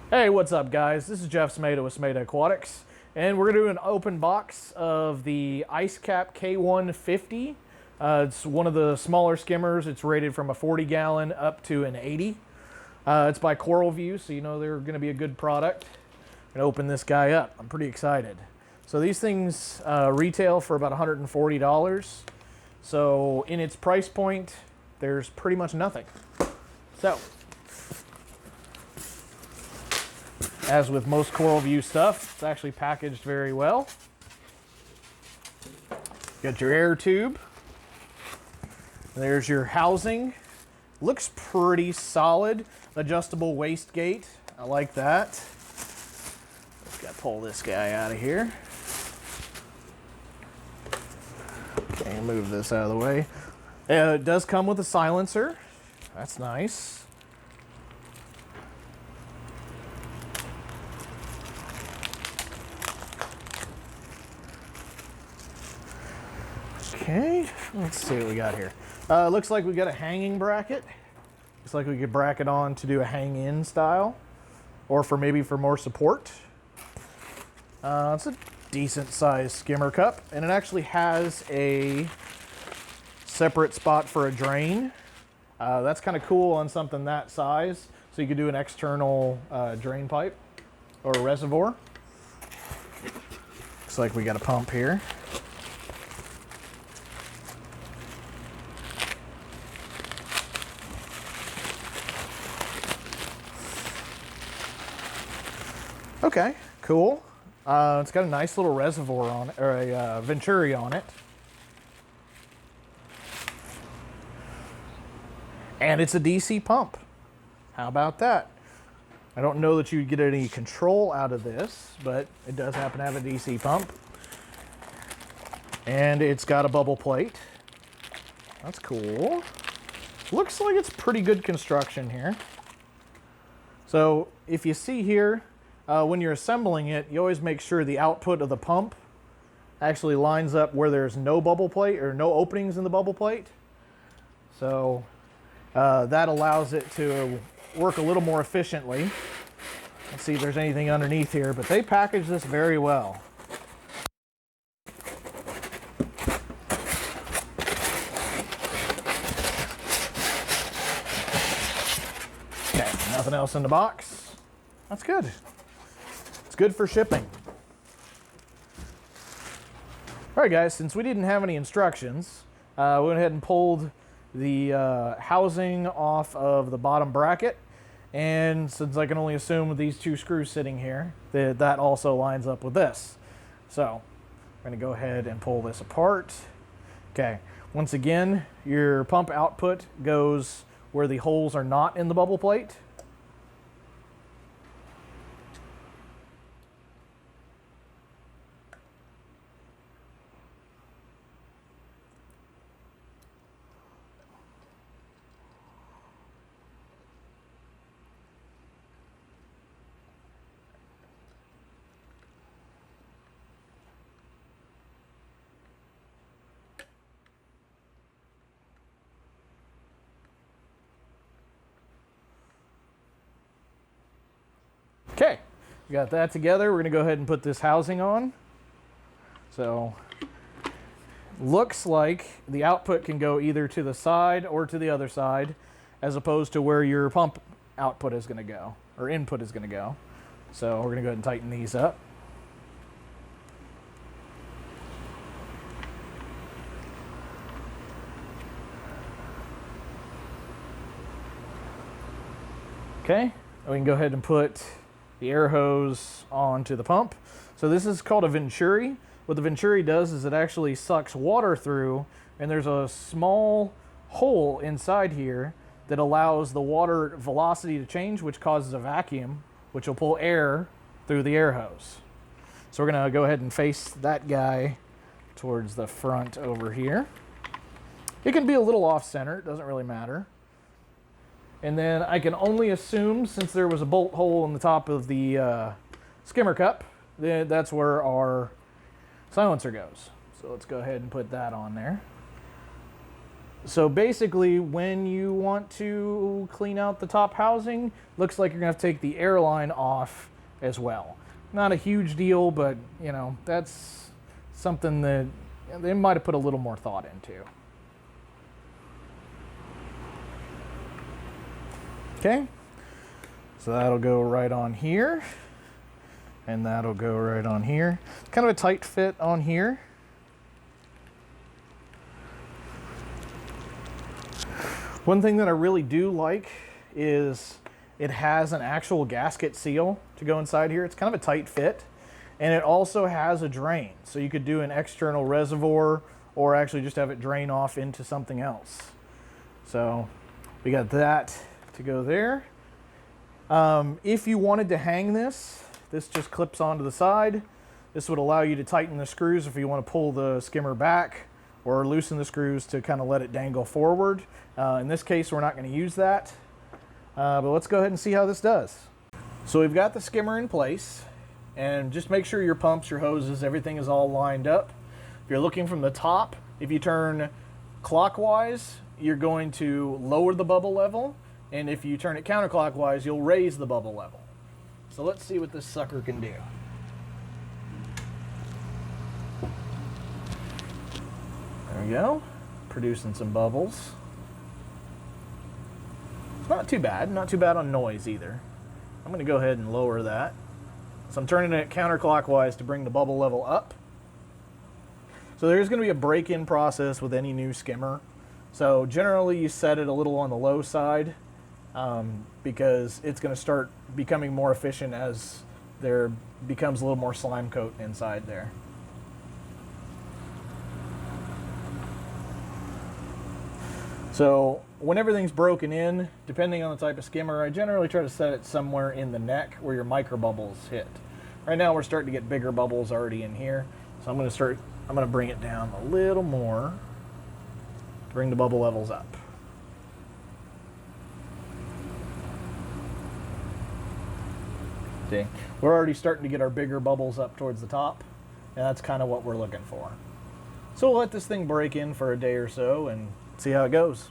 Hey, what's up guys? This is Jeff Smayda with Smayda Aquatics, and we're going to do an open box of the IceCap K1-50. It's one of the smaller skimmers. It's rated from a 40 gallon up to an 80. It's by Coral View, so you know they're going to be a good product. I'm going to open this guy up. I'm pretty excited. So these things retail for about $140. So in its price point, there's pretty much nothing. So, as with most Coral View stuff, it's actually packaged very well. Got your air tube. There's your housing. Looks pretty solid. Adjustable wastegate. I like that. Just gotta pull this guy out of here. Okay, move this out of the way. It does come with a silencer. That's nice. Okay, let's see what we got here. Looks like we got a hanging bracket. Looks like we could bracket on to do a hang-in style, or for maybe for more support. It's a decent sized skimmer cup, and it actually has a separate spot for a drain. That's kind of cool on something that size. So you could do an external drain pipe or a reservoir. Looks like we got a pump here. Okay, cool. It's got a nice little reservoir on it, or a venturi on it. And it's a DC pump. How about that? I don't know that you'd get any control out of this, but it does happen to have a DC pump. And it's got a bubble plate. That's cool. Looks like it's pretty good construction here. So if you see here, when you're assembling it, you always make sure the output of the pump actually lines up where there's no bubble plate or no openings in the bubble plate. So that allows it to work a little more efficiently. Let's see if there's anything underneath here, but they package this very well. Okay, nothing else in the box. That's good. Good for shipping. All right, guys, since we didn't have any instructions, we went ahead and pulled the housing off of the bottom bracket. And since I can only assume with these two screws sitting here, that also lines up with this. So we're gonna go ahead and pull this apart. Okay, once again, your pump output goes where the holes are not in the bubble plate. Okay, we got that together. We're gonna go ahead and put this housing on. So, looks like the output can go either to the side or to the other side, as opposed to where your pump output is gonna go, or input is gonna go. So we're gonna go ahead and tighten these up. Okay, we can go ahead and put the air hose onto the pump. So this is called a venturi. What the venturi does is it actually sucks water through, and there's a small hole inside here that allows the water velocity to change, which causes a vacuum, which will pull air through the air hose. So we're gonna go ahead and face that guy towards the front over here. It can be a little off center, it doesn't really matter. And then I can only assume, since there was a bolt hole in the top of the skimmer cup, that's where our silencer goes. So let's go ahead and put that on there. So basically, when you want to clean out the top housing, looks like you're gonna have to take the airline off as well. Not a huge deal, but you know, that's something that they might have put a little more thought into. Okay, so that'll go right on here, and that'll go right on here. Kind of a tight fit on here. One thing that I really do like is it has an actual gasket seal to go inside here. It's kind of a tight fit, and it also has a drain. So you could do an external reservoir or actually just have it drain off into something else. So we got that to go there. If you wanted to hang this just clips onto the side. This would allow you to tighten the screws if you want to pull the skimmer back, or loosen the screws to kind of let it dangle forward. In this case, we're not going to use that, but let's go ahead and see how this does. So we've got the skimmer in place, and just make sure your pumps, your hoses, everything is all lined up. If you're looking from the top, if you turn clockwise, you're going to lower the bubble level, and if you turn it counterclockwise, you'll raise the bubble level. So let's see what this sucker can do. There we go, producing some bubbles. It's not too bad on noise either. I'm going to go ahead and lower that. So I'm turning it counterclockwise to bring the bubble level up. So there's going to be a break-in process with any new skimmer. So generally you set it a little on the low side because it's going to start becoming more efficient as there becomes a little more slime coat inside there. So when everything's broken in, depending on the type of skimmer, I generally try to set it somewhere in the neck where your micro bubbles hit. Right now we're starting to get bigger bubbles already in here, so I'm going to bring it down a little more to bring the bubble levels up. See, we're already starting to get our bigger bubbles up towards the top, and that's kind of what we're looking for. So we'll let this thing break in for a day or so and see how it goes.